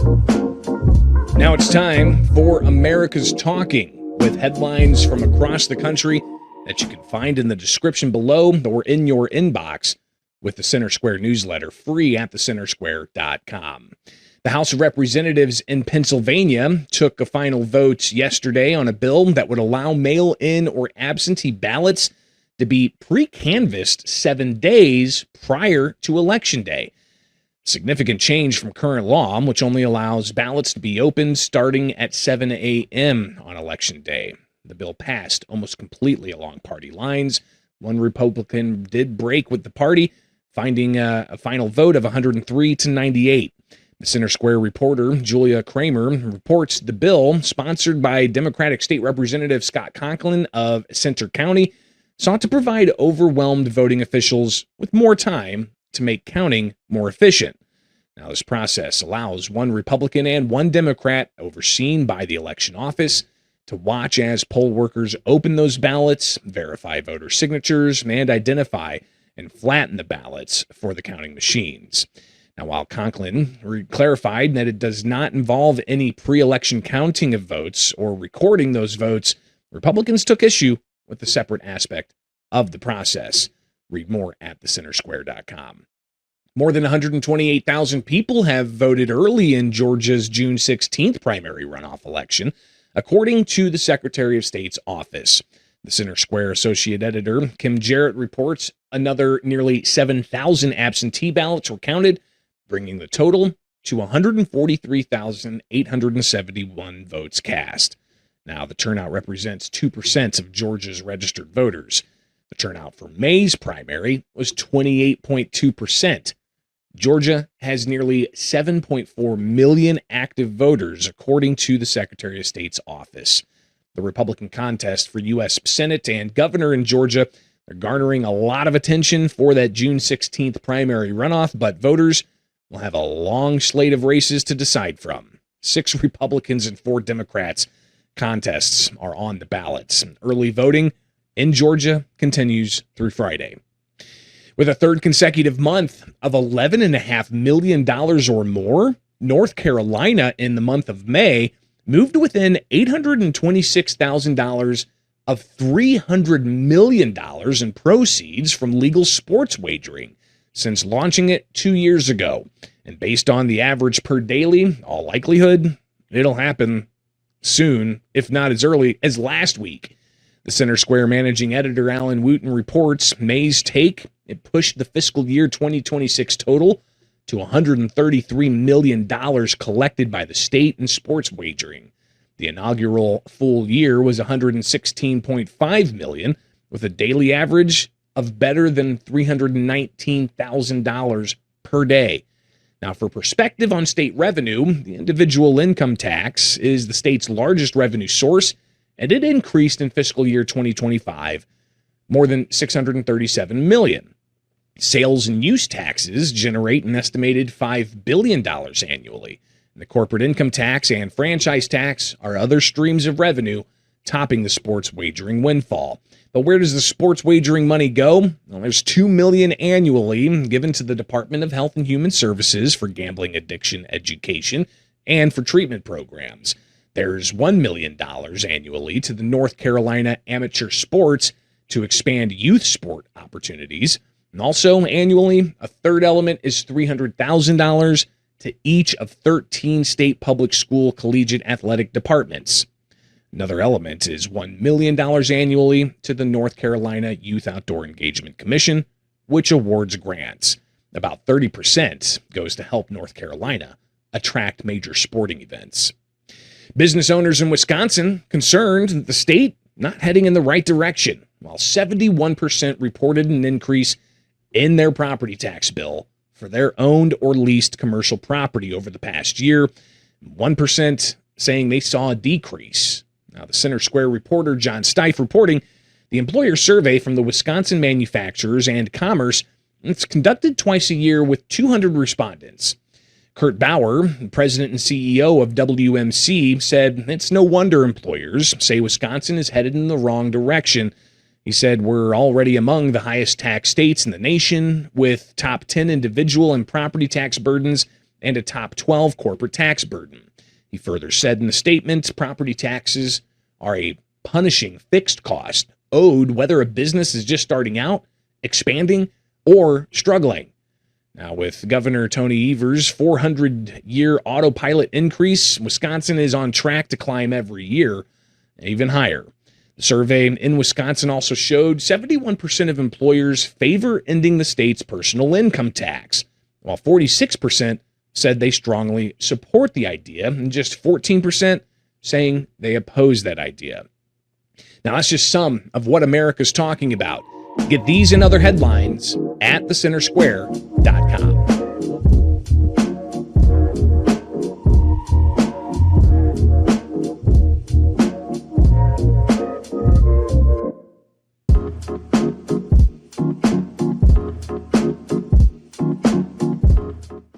Now it's time for America's Talking, with headlines from across the country that you can find in the description below or in your inbox with the Center Square newsletter, free at thecentersquare.com. The House of Representatives in Pennsylvania took a final vote yesterday on a bill that would allow mail-in or absentee ballots to be pre-canvassed 7 days prior to Election Day. Significant change from current law, which only allows ballots to be opened starting at 7 a.m. on Election Day. The bill passed almost completely along party lines. One Republican did break with the party, finding a final vote of 103 to 98. The Center Square reporter, Julia Kramer, reports the bill, sponsored by Democratic State Representative Scott Conklin of Centre County, sought to provide overwhelmed voting officials with more time to make counting more efficient. Now, this process allows one Republican and one Democrat, overseen by the election office, to watch as poll workers open those ballots, verify voter signatures, and identify and flatten the ballots for the counting machines. Now, while Conklin clarified that it does not involve any pre-election counting of votes or recording those votes, Republicans took issue with the separate aspect of the process. Read more at thecentersquare.com. More than 128,000 people have voted early in Georgia's June 16th primary runoff election, according to the Secretary of State's office. The Center Square associate editor, Kim Jarrett, reports another nearly 7,000 absentee ballots were counted, bringing the total to 143,871 votes cast. Now, the turnout represents 2% of Georgia's registered voters. The turnout for May's primary was 28.2%. Georgia has nearly 7.4 million active voters, according to the Secretary of State's office. The Republican contest for U.S. Senate and governor in Georgia are garnering a lot of attention for that June 16th primary runoff, but voters will have a long slate of races to decide from. 6 Republicans and 4 Democrats contests are on the ballots. Early voting in Georgia continues through Friday. With a third consecutive month of $11.5 million or more, North Carolina in the month of May moved within $826,000 of $300 million in proceeds from legal sports wagering since launching it 2 years ago. And based on the average per daily, all likelihood, it'll happen soon, if not as early as last week. The Center Square managing editor Alan Wooten reports May's take, it pushed the fiscal year 2026 total to $133 million collected by the state in sports wagering. The inaugural full year was $116.5 million, with a daily average of better than $319,000 per day. Now, for perspective on state revenue, the individual income tax is the state's largest revenue source, and it increased in fiscal year 2025 more than $637 million. Sales and use taxes generate an estimated $5 billion annually. And the corporate income tax and franchise tax are other streams of revenue topping the sports wagering windfall. But where does the sports wagering money go? Well, there's $2 million annually given to the Department of Health and Human Services for gambling addiction education and for treatment programs. There's $1 million annually to the North Carolina Amateur Sports to expand youth sport opportunities. And also annually, a third element is $300,000 to each of 13 state public school collegiate athletic departments. Another element is $1 million annually to the North Carolina Youth Outdoor Engagement Commission, which awards grants. About 30% goes to help North Carolina attract major sporting events. Business owners in Wisconsin concerned that the state not heading in the right direction, while 71% reported an increase in their property tax bill for their owned or leased commercial property over the past year. 1% saying they saw a decrease. Now, the Center Square reporter John Stife reporting the employer survey from the Wisconsin Manufacturers and Commerce. It's conducted twice a year with 200 respondents. Kurt Bauer, president and CEO of WMC, said it's no wonder employers say Wisconsin is headed in the wrong direction. He said we're already among the highest tax states in the nation, with top 10 individual and property tax burdens and a top 12 corporate tax burden. He further said in the statement, property taxes are a punishing fixed cost owed whether a business is just starting out, expanding, or struggling. Now, with Governor Tony Evers' 400-year autopilot increase, Wisconsin is on track to climb every year, even higher. The survey in Wisconsin also showed 71% of employers favor ending the state's personal income tax, while 46% said they strongly support the idea, and just 14% saying they oppose that idea. Now, that's just some of what America's talking about. Get these and other headlines at thecentersquare.com.